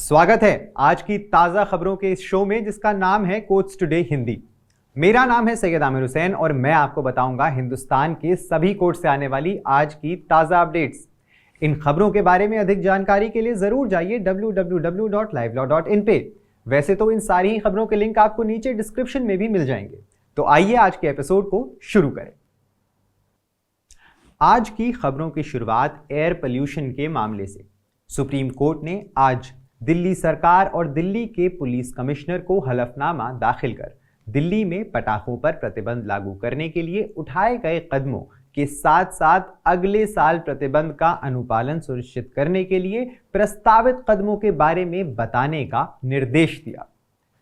स्वागत है आज की ताज़ा खबरों के इस शो में जिसका नाम है कोट्स टुडे हिंदी। मेरा नाम है सैयद आमिर हुसैन और मैं आपको बताऊंगा हिंदुस्तान के सभी कोर्ट से आने वाली आज की ताज़ा अपडेट्स। इन खबरों के बारे में अधिक जानकारी के लिए ज़रूर जाइए www.livelaw.in पे। वैसे तो इन सारी ही खबरों के लिंक आपको नीचे डिस्क्रिप्शन में भी मिल जाएंगे। तो आइए आज के एपिसोड को शुरू करें। आज की खबरों की शुरुआत एयर पोल्यूशन के मामले से। सुप्रीम कोर्ट ने आज दिल्ली सरकार और दिल्ली के पुलिस कमिश्नर को हलफनामा दाखिल कर दिल्ली में पटाखों पर प्रतिबंध लागू करने के लिए उठाए गए कदमों के साथ साथ अगले साल प्रतिबंध का अनुपालन सुनिश्चित करने के लिए प्रस्तावित कदमों के बारे में बताने का निर्देश दिया।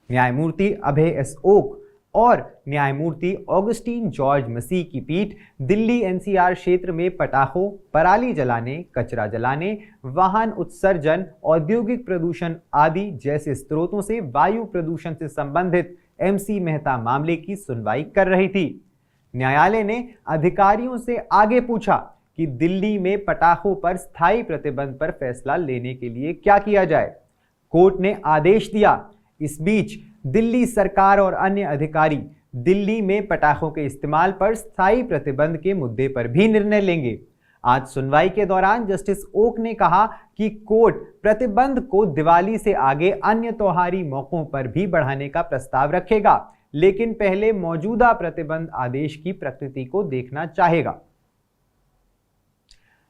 न्यायमूर्ति अभय एस ओक और न्यायमूर्ति ऑगस्टीन जॉर्ज मसीह की पीठ दिल्ली एनसीआर क्षेत्र में पटाखों, पराली जलाने, कचरा जलाने, वाहन उत्सर्जन, औद्योगिक प्रदूषण आदि जैसे स्रोतों से वायु प्रदूषण से संबंधित एमसी मेहता मामले की सुनवाई कर रही थी। न्यायालय ने अधिकारियों से आगे पूछा कि दिल्ली में पटाखों पर स्थायी प्रतिबंध पर फैसला लेने के लिए क्या किया जाए। कोर्ट ने आदेश दिया। इस बीच दिल्ली सरकार और अन्य अधिकारी दिल्ली में पटाखों के इस्तेमाल पर स्थायी प्रतिबंध के मुद्दे पर भी निर्णय लेंगे। आज सुनवाई के दौरान जस्टिस ओक ने कहा कि कोर्ट प्रतिबंध को दिवाली से आगे अन्य त्योहारी मौकों पर भी बढ़ाने का प्रस्ताव रखेगा, लेकिन पहले मौजूदा प्रतिबंध आदेश की प्रकृति को देखना चाहेगा।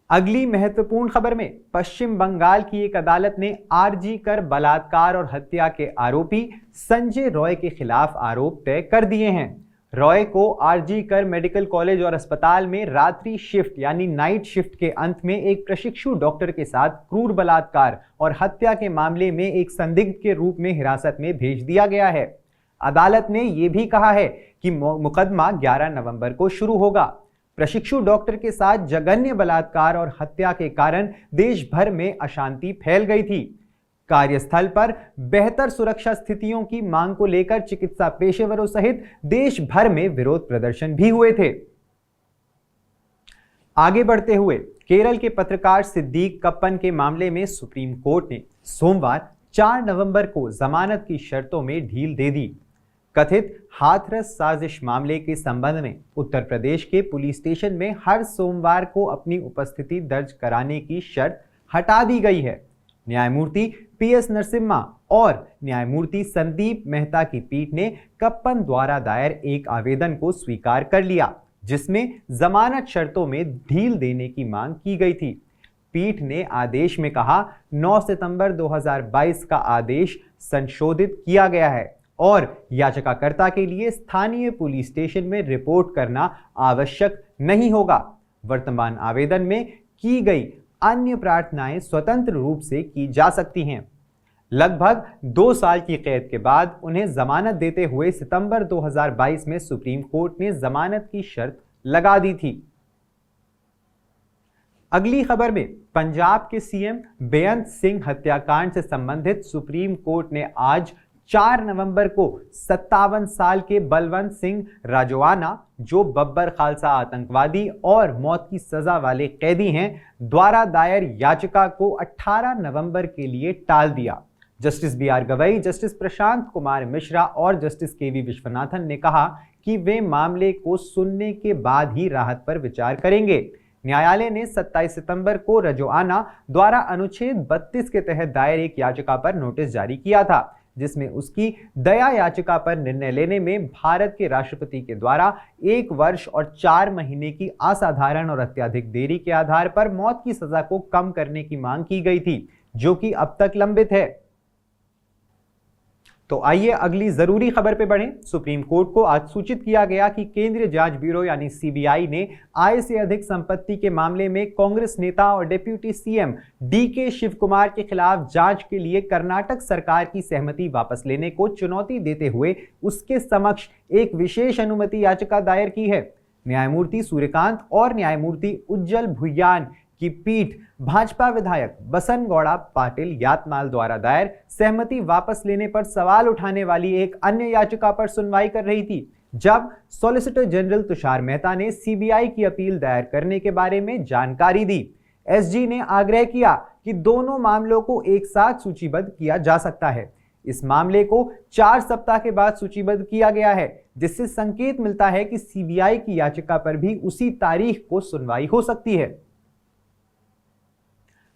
अगली महत्वपूर्ण खबर में पश्चिम बंगाल की एक अदालत ने आरजी कर बलात्कार और हत्या के आरोपी संजय रॉय के खिलाफ आरोप तय कर दिए हैं। रॉय को आरजी कर मेडिकल कॉलेज और अस्पताल में रात्रि शिफ्ट यानी नाइट शिफ्ट के अंत में एक प्रशिक्षु डॉक्टर के साथ क्रूर बलात्कार और हत्या के मामले में एक संदिग्ध के रूप में हिरासत में भेज दिया गया है। अदालत ने यह भी कहा है कि मुकदमा 11 नवंबर को शुरू होगा। प्रशिक्षु डॉक्टर के साथ जघन्य बलात्कार और हत्या के कारण देश भर में अशांति फैल गई थी। कार्यस्थल पर बेहतर सुरक्षा स्थितियों की मांग को लेकर चिकित्सा पेशेवरों सहित देश भर में विरोध प्रदर्शन भी हुए थे। आगे बढ़ते हुए केरल के पत्रकार सिद्दीक कप्पन के मामले में सुप्रीम कोर्ट ने सोमवार 4 नवंबर को जमानत की शर्तों में ढील दे दी। कथित हाथरस साजिश मामले के संबंध में उत्तर प्रदेश के पुलिस स्टेशन में हर सोमवार को अपनी उपस्थिति दर्ज कराने की शर्त हटा दी गई है। न्यायमूर्ति पीएस नरसिम्हा और न्यायमूर्ति संदीप मेहता की पीठ ने कप्पन द्वारा दायर एक आवेदन को स्वीकार कर लिया, जिसमें जमानत शर्तों में ढील देने की मांग की गई थी। पीठ ने आदेश में कहा 9 सितंबर 2022 का आदेश संशोधित किया गया है और याचिकाकर्ता के लिए स्थानीय पुलिस स्टेशन में रिपोर्ट करना आवश्यक नहीं होगा। वर्तमान आवेदन में की गई अन्य प्रार्थनाएं स्वतंत्र रूप से की जा सकती हैं। लगभग 2 साल की कैद के बाद उन्हें जमानत देते हुए सितंबर 2022 में सुप्रीम कोर्ट ने जमानत की शर्त लगा दी थी। अगली खबर में पंजाब के सीएम बेअंत सिंह हत्याकांड से संबंधित सुप्रीम कोर्ट ने आज 4 नवंबर को 57 साल के बलवंत सिंह राजोआना, जो बब्बर खालसा आतंकवादी और मौत की सजा वाले कैदी हैं, द्वारा दायर याचिका को 18 नवंबर के लिए टाल दिया। Justice B R Gavai, justice Prashant Kumar Mishra और जस्टिस केवी विश्वनाथन ने कहा कि वे मामले को सुनने के बाद ही राहत पर विचार करेंगे। न्यायालय ने 27 सितंबर को राजोआना द्वारा अनुच्छेद 32 के तहत दायर एक याचिका पर नोटिस जारी किया था, जिसमें उसकी दया याचिका पर निर्णय लेने में भारत के राष्ट्रपति के द्वारा 1 वर्ष और 4 महीने की असाधारण और अत्यधिक देरी के आधार पर मौत की सजा को कम करने की मांग की गई थी, जो कि अब तक लंबित है। तो आइए अगली जरूरी खबर पे बढ़ें। सुप्रीम कोर्ट को आज सूचित किया गया कि केंद्रीय जांच ब्यूरो यानी सीबीआई ने आय से अधिक संपत्ति के मामले में कांग्रेस नेता और deputy CM DK Shivakumar के खिलाफ जांच के लिए कर्नाटक सरकार की सहमति वापस लेने को चुनौती देते हुए उसके समक्ष एक विशेष अनुमति याचिका दायर की है। न्यायमूर्ति सूर्यकांत और न्यायमूर्ति उज्जवल भुयान की पीठ भाजपा विधायक बसनगौड़ा पाटिल यातमाल द्वारा दायर सहमति वापस लेने पर सवाल उठाने वाली एक अन्य याचिका पर सुनवाई कर रही थी, जब सॉलिसिटर जनरल तुषार मेहता ने सीबीआई की अपील दायर करने के बारे में जानकारी दी। एसजी ने आग्रह किया कि दोनों मामलों को एक साथ सूचीबद्ध किया जा सकता है। इस मामले को 4 सप्ताह के बाद सूचीबद्ध किया गया है, जिससे संकेत मिलता है कि सीबीआई की याचिका पर भी उसी तारीख को सुनवाई हो सकती है।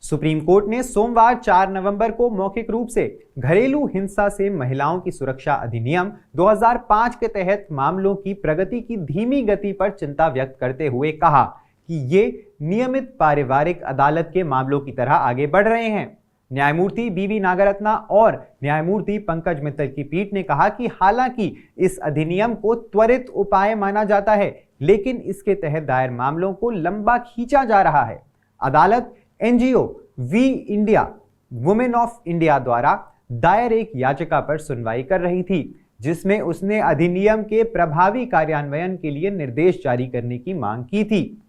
सुप्रीम कोर्ट ने सोमवार 4 नवंबर को मौखिक रूप से घरेलू हिंसा से महिलाओं की सुरक्षा अधिनियम 2005 के तहत मामलों की प्रगति की धीमी गति पर चिंता व्यक्त करते हुए कहा कि ये नियमित पारिवारिक अदालत के मामलों की तरह आगे बढ़ रहे हैं। न्यायमूर्ति बीवी नागरत्ना और न्यायमूर्ति पंकज मित्तल की पीठ ने कहा कि हालांकि इस अधिनियम को त्वरित उपाय माना जाता है, लेकिन इसके तहत दायर मामलों को लंबा खींचा जा रहा है। अदालत NGO we India women of India द्वारा दायर एक याचिका पर सुनवाई कर रही थी, जिसमें उसने अधिनियम के प्रभावी कार्यान्वयन के लिए निर्देश जारी करने की मांग की थी।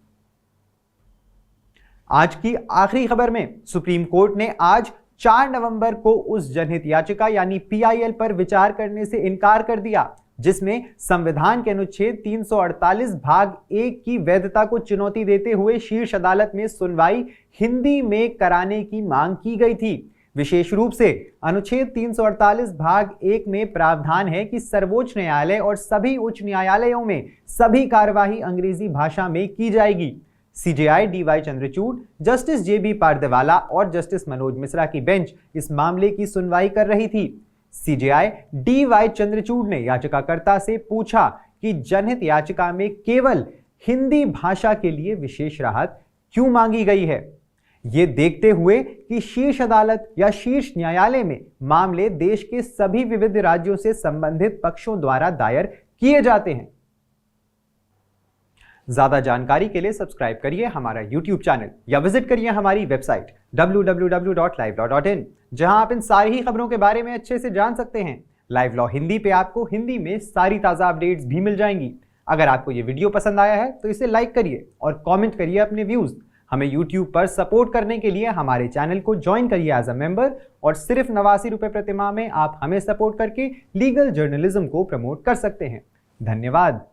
आज की आखिरी खबर में सुप्रीम कोर्ट ने आज 4 नवंबर को उस जनहित याचिका यानी पीआईएल पर विचार करने से इनकार कर दिया, जिसमें संविधान के अनुच्छेद 348 भाग 1 की वैधता को चुनौती देते हुए शीर्ष अदालत में सुनवाई हिंदी में कराने की मांग की गई थी। विशेष रूप से अनुच्छेद 348 भाग 1 में प्रावधान है कि सर्वोच्च न्यायालय और सभी उच्च न्यायालयों में सभी कार्यवाही अंग्रेजी भाषा में की जाएगी। सीजेआई डीवाई चंद्रचूड़, जस्टिस जेबी पारदेवाला और जस्टिस मनोज मिश्रा की बेंच इस मामले की सुनवाई कर रही थी। सीजेआई डीवाई चंद्रचूड़ ने याचिकाकर्ता से पूछा कि जनहित याचिका में केवल हिंदी भाषा के लिए विशेष राहत क्यों मांगी गई है, ये देखते हुए कि शीर्ष अदालत या शीर्ष न्यायालय में मामले देश के सभी विविध राज्यों से संबंधित पक्षों द्वारा दायर किए जाते हैं। ज्यादा जानकारी के लिए सब्सक्राइब करिए हमारा YouTube चैनल या विजिट करिए हमारी वेबसाइट www.livelawin, जहां आप इन सारी ही खबरों के बारे में अच्छे से जान सकते हैं। लाइव लॉ हिंदी पे आपको हिंदी में सारी ताज़ा अपडेट्स भी मिल जाएंगी। अगर आपको ये वीडियो पसंद आया है तो इसे लाइक करिए और कमेंट करिए अपने व्यूज। हमें YouTube पर सपोर्ट करने के लिए हमारे चैनल को ज्वाइन करिए एज अ मेंबर, और सिर्फ 89 रुपये प्रति माह में आप हमें सपोर्ट करके लीगल जर्नलिज्म को प्रमोट कर सकते हैं। धन्यवाद।